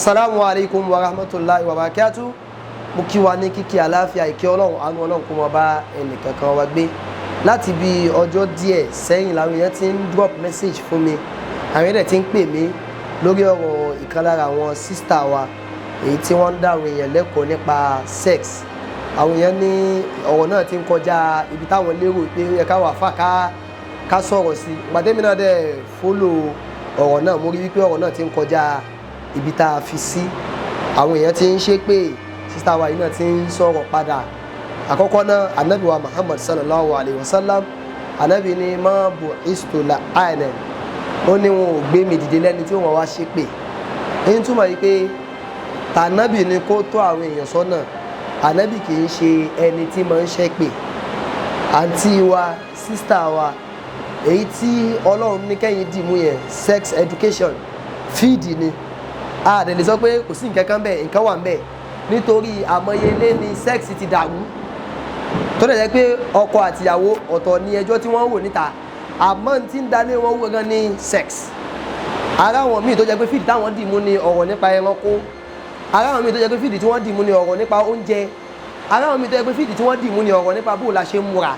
Assalamu alaikum wa rahmatullahi wa barakatuh. Mo kí wa ní kíkí àlàáfíà ìkẹ́ Ọlọ́run àánú Ọlọ́run kó máa bá ẹnìkankan wa gbé. Láti bí ọjọ́ díẹ̀ sẹ́yìn làwọn èèyàn ti ń drop message fún mi. Àwọn èèyàn ti ń pè mí lórí ọ̀rọ̀ ìkan lára àwọn sister wa èyí tí wọ́n ń dá àwọn èèyàn lẹ́kọ̀ọ́ nípa sex. Àwọn èèyàn ní ọ̀rọ̀ náà ti ń kọjá ibi táwọn lérò pé ó yẹ ká wà fà ká sọ̀rọ̀ sí. Ìgbàdémi náà dẹ̀ follow ọ̀rọ̀ náà, mo rí wípé ọ̀rọ̀ náà ti ń kọjá ibi tá a fi sí. Àwọn èèyàn ti ń ṣe pé sister wa yìí náà ti ń sọ̀rọ̀ padà. Àkọ́kọ́ náà Ànábì wa Muhammad sallallahu alayhi wa sallam, Ànábì ní ma bu'istu la'anan, ó ní wọn ò gbé mi dìde lẹ́ni tí wọ́n wá ṣe pé. Èyí túmọ̀ yìí pé tànábì ni kó tó àwọn èèyàn sọ́nà. Ànábì kì í ṣe ẹni tí máa ń ṣe pé. Àǹtí wa, sister wa, èyí tí Ọlọ́run ní kẹ́yìn dìmú yẹn, sex education feed ni. A dẹ̀ lè sọ pé kò sí nǹkan kan bẹ́ẹ̀, nǹkan wà bẹ́ẹ̀, nítorí àmọyelé ni sex ti dàrú. Tó dẹ̀ jẹ́ pé ọkọ àtìyàwó ọ̀tọ̀ ni ẹjọ́ tí wọ́n wò níta, àmọ́ tí ń dalé wọn wò gan ni sex. Ara àwọn míì tó jẹ́ pé feed táwọn dìmú ni ọ̀rọ̀ nípa ẹranko. Ara àwọn míì tó jẹ́ pé feed tí wọ́n dìmú ni ọ̀rọ̀ nípa oúnjẹ. Ara àwọn míì tó jẹ́ pé feed tí wọ́n dìmú ni ọ̀rọ̀ nípa bó la ṣe ń múra.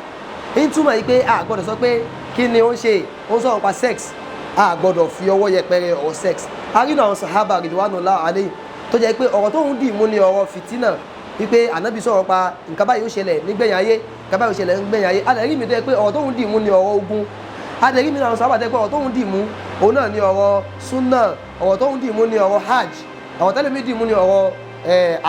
Èyí túmọ̀ yìí pé a gbọ́dọ̀ sọ pé kí ni ó ń ṣe, ó ń sọ̀rọ̀ nípa sex, a gbọ́dọ̀ fi ọwọ́ yẹpẹrẹ ọ̀rọ̀ sex. A rí àwọn sàhábà ridwanullahi alayhim tó jẹ́ pé ọ̀rọ̀ tó ń dìmú ni ọ̀rọ̀ fìtínà, wípé Ànábì sọ̀rọ̀ pa nǹkan báyìí ó ṣẹlẹ̀ nígbẹ̀yìn ayé, nǹkan báyìí ó ṣẹlẹ̀ nígbẹ̀yìn ayé. Adẹ̀rí mi tó jẹ́ pé ọ̀rọ̀ tó ń dìmú ni ọ̀rọ̀ ogun. Adẹ̀rí mi náà sábà tẹ́ pé ọ̀rọ̀ tó ń dìmú òun náà ni ọ̀rọ̀ súnà, ọ̀rọ̀ tó ń dìmú ni ọ̀rọ̀ hajj, ọ̀rọ̀ tẹ́lẹ̀ mi dìmú ni ọ̀rọ̀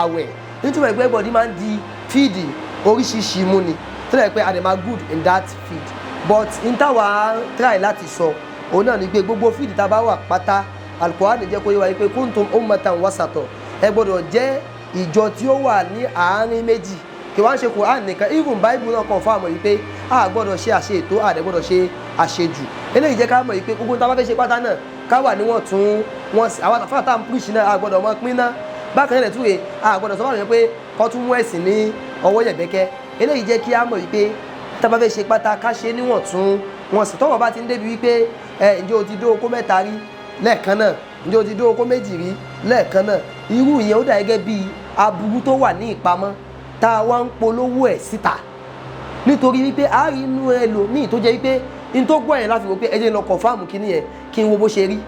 àwẹ̀. Nítorí ẹgbẹ́ bọ̀dí máa ń di fíìdì oríṣiríṣi mú ni tó jẹ́ pé a dẹ̀ máa good in that field. But in táwa try láti sọ òun náà ni pé gbogbo fíìdì tá a bá wà pátá, Al-Qur'an jẹ́ kó yé wa pé kuntum ummatan wasata, ẹ gbọ́dọ̀ jẹ́ ìjọ tí ó wà ní àárín méjì. Kí wọ́n ṣe Qur'an nìkan, even Bible náà confirm yìí pé a gbọ́dọ̀ ṣe àṣe ètò, a dẹ̀ gbọ́dọ̀ ṣe àṣejù. Eléyìí jẹ́ ká mọ̀ yìí pé gbogbo tá a bá fẹ́ ṣe pátá náà ká wà níwọ̀n tún wọ́n sí. Àwọn àfáà tá à ń preach náà a gbọ́dọ̀ mọ pín náà. Bákan náà túwèé a gbọ́dọ̀ sọ fún àwọn pé kọ́ tún mú ẹ̀sìn ní ọwọ́ yẹ̀bẹ́kẹ́. Eléyìí jẹ́ kí á mọ̀ yìí pé tá a bá fẹ́ ṣe pátá ká ṣe níwọ̀n tún wọ́n sì. Tọ́wọ́ bá ti ń débi wípé ǹjẹ́ o ti dó okó mẹ́ta rí lẹ́ẹ̀kan náà, ǹjẹ́ o ti dó okó méjì rí lẹ́ẹ̀kan náà, irú ìyẹn ó dà gẹ́gẹ́ bí aburú tó wà ní ìpamọ́ tá a wá ń polówó ẹ̀ síta. Nítorí wípé a rí inú ẹlòmíì tó jẹ́ wípé in tó gbọ́ yẹn láti wò pé ẹ jẹ́ lọ confirm kíní yẹn kí n wo bó ṣe rí.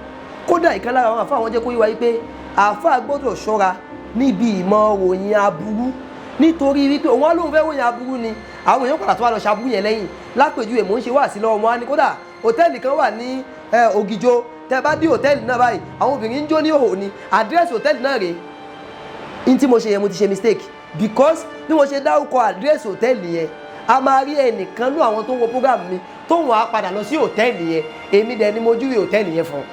Kódà ìkan lára àwọn àfáà wọn jẹ́ kó yé wa wípé àfáà gbọ́dọ̀ ṣọ́ra níbi ìmọ̀ ròyìn aburú, nítorí wípé òun á lóun fẹ́ ròyìn aburú ni àwọn èèyàn padà tó wà lọ ṣaburú yẹn lẹ́yìn. Lápèjúwe mò ń ṣe wá sí lọ́wọ́ wọn á ní kódà hòtẹ́ẹ̀lì kan wà ní Ògìjó, tẹ́ bá dé hòtẹ́ẹ̀lì náà báyìí àwọn obìnrin ń jó ní òhò ni, àdírẹ́sì hòtẹ́ẹ̀lì náà rèé. In tí mo ṣe yẹn mo ti ṣe mistake, because bí mo ṣe dárúkọ àdírẹ́sì hòtẹ́ẹ̀lì yẹn a máa rí ẹnìkan ní àwọn tó ń wo program mi tó ń wá padà lọ sí hòtẹ́ẹ̀lì yẹn, èmi dẹ̀ ni mo júwe hòtẹ́ẹ̀lì yẹn fún un.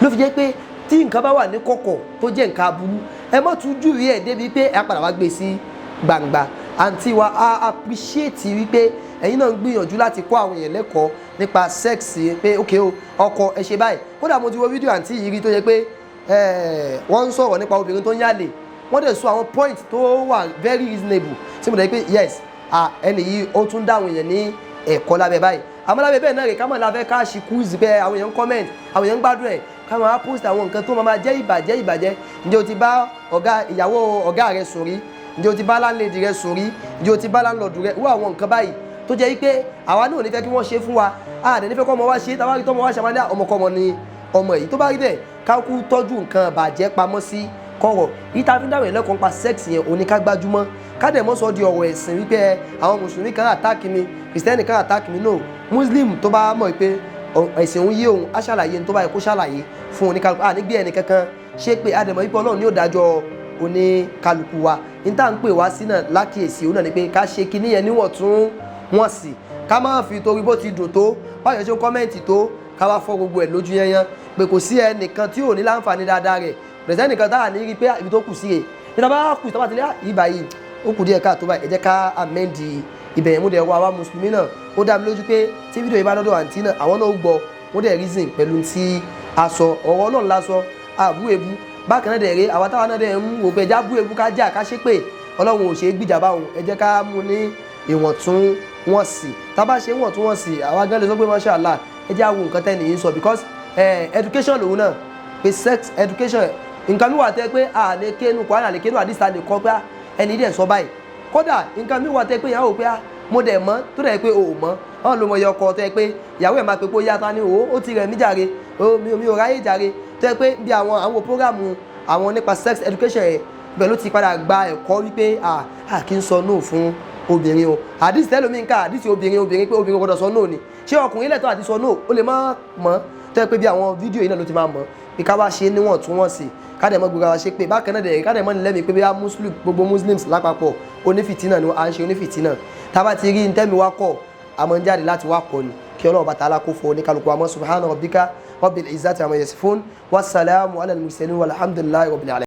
Ló fi jẹ́ pé tí nǹkan bá wà ní kọ̀kọ̀ tó jẹ́ nǹkan aburú, ẹ má tún júwe ẹ̀ débi pé ẹ padà wá gbé sí gbangba. Àǹtí wa a appreciate wípé ẹ̀yin náà ń gbìyànjú láti kọ́ àwọn èèyàn lẹ́kọ̀ọ́ nípa sex pé ok o ọkọ ẹ ṣe báyìí. Kódà mo ti wo fídíò àǹtí yìí rí tó jẹ́ pé wọ́n ń sọ̀rọ̀ nípa obìnrin tó ń yálè, wọ́n dẹ̀ sọ àwọn point tó wà very reasonable tí mo dẹ̀ pé yes ẹni yìí ó tún dá àwọn èèyàn ní ẹ̀kọ́ lábẹ́ báyìí. Àmọ́ lábẹ́ bẹ́ẹ̀ náà rè ká mọ̀ lábẹ́ ká ṣe quiz pé àwọn èèyàn ń comment, àwọn èèyàn ń gbádùn ẹ̀, ká máa post àwọn nǹkan tó máa jẹ́ ìbàjẹ́. Ǹjẹ́ o ti bá ìyàwó ọ̀gá rẹ sùn rí? Ǹjẹ́ o ti bá landlady rẹ sùn rí? Ǹjẹ́ o ti bá landlord rẹ? Wọ́n àwọn nǹkan báyìí tó jẹ́ wípé àwa náà ò ní fẹ́ kí wọ́n ṣe fún wa, a dẹ̀ ní fẹ́ kọ́ ọmọ wa ṣe, tàbá rí tọ́mọ wa ṣàmàlẹ́ ọmọkọ́mọ ni ọmọ yìí. Tó bá rí bẹ́ẹ̀ ká kú tọ́jú nǹkan bàjẹ́ pamọ́ sí kọ̀rọ̀. Yìí tá a fi ń dáwọ̀ ẹ̀lẹ́kọ̀ọ́ nípa sex yẹn òní ká gbájúmọ́, ká dẹ̀ mọ́ sọ di ọ̀rọ̀ ẹ̀sìn wípé àwọn mùsùlùmí kan attack mi, kìrìsìtẹ́nì kan attack mi. No, muslim tó bá mọ̀ pé ẹ̀sìn òun yé òun á ṣàlàyé ní tó bá yẹ kó ṣàlàyé fún oníkálukú. A ní gbé ẹnì kankan ṣé pé a dẹ̀ mọ̀ wípé Ọlọ́run ní ó dájọ́ oníkálukú wa. Ní tá à ń pè wá sí náà lákìyèsí òun náà ni pé ká ṣe kinní yẹn níwọ̀n tún wọ́n sì, ká má fi torí bó ti dùn tó báyọ̀ ṣe ń kọ́mẹ́ǹtì tó ká wá fọ́ gbogbo ẹ̀ lójú yẹnyẹn pé kò sí ẹnìkan tí ò ní láǹfààní dáadáa rẹ̀, pẹ̀lẹ́sẹ̀ nìkan tá à ní rí pé ibi tó kù sí rẹ̀ nígbà bá kù tó bá ti lé ìbá yìí ó kù díẹ̀ káàtó báyìí, ẹ jẹ́ ká amẹ́ndì ibẹ̀ yẹn. Mú dẹ̀ wá mùsùlùmí náà ó dá mi lójú pé tí fídíò yìí bá dọ́dọ̀ àǹtí náà àwọn náà ó gbọ́, wọ́n dẹ̀ reason pẹ̀lú tí a sọ, ọ̀rọ̀ Ọlọ́run la sọ, àbú ebu. Bákan náà dẹ̀ ré àwa táwa náà dẹ̀ ń wò pé ẹja bú ebu ká jà ká ṣe pé Ọlọ́run ò ṣe é gbìjà báwọn, ẹ jẹ́ ká mú ní ìwọ̀ntúnwọ̀nsì. Tá a bá ṣe ìwọ̀ntúnwọ̀nsì àwa gan lè sọ pé masha Allah ẹ jẹ́ àwọn nǹkan tẹ́ni yìí sọ, because education lòun náà pé sex education nǹkan mi wà tẹ́ pé a lè kéénu Kùránì, a lè kéénu àdìsá lè kọ́ pé ẹni dẹ̀ sọ báyìí kódà nǹkan mi wà tẹ́ pé ìyàwó pé mo dẹ̀ mọ̀ tó dẹ̀ pé o ò mọ̀ ọ́n ló mọ iye ọkọ tẹ́ pé ìyàwó ẹ̀ máa pe pé ó yá ni ó ti rẹ̀ mí jàre mi ò ráyè jàre tẹ́ pé bí àwọn prógrámù àwọn nípa sex education ẹ̀ bẹ́ẹ̀ ló ti padà gba ẹ̀kọ́ wípé kí n sọ no fún obìnrin o àdìsí tẹ́lómi ń ká àdìsí obìnrin pé obìnrin gbọ́dọ̀ sọ no ni ṣé ọkùnrin lẹ́tọ̀ọ́ àti sọ no ó lè má mọ̀ tẹ́ pé bí àwọn fídíò yìí náà ló ti máa mọ̀ bí ká wá ṣe níwọ̀ntúnwọ̀nsì káde mọ́ gbogbo wa ṣe pé bákan náà dẹ̀ káde mọ́ nílẹ́mi pé bí a gbogbo muslims lápapọ̀ onífìtínà ni à ń ṣe onífìtínà tá a bá ti rí ntẹ́mi wá kọ̀ àmọ́ ń jáde láti wá kọ́ ni kí Ọlọ́run bá ta'ala kó fọ oníkálukú àmọ́ subhana rabbika rabbil izzati amma yasifun wassalamu ala al-mursalin walhamdulillahi rabbil alamin.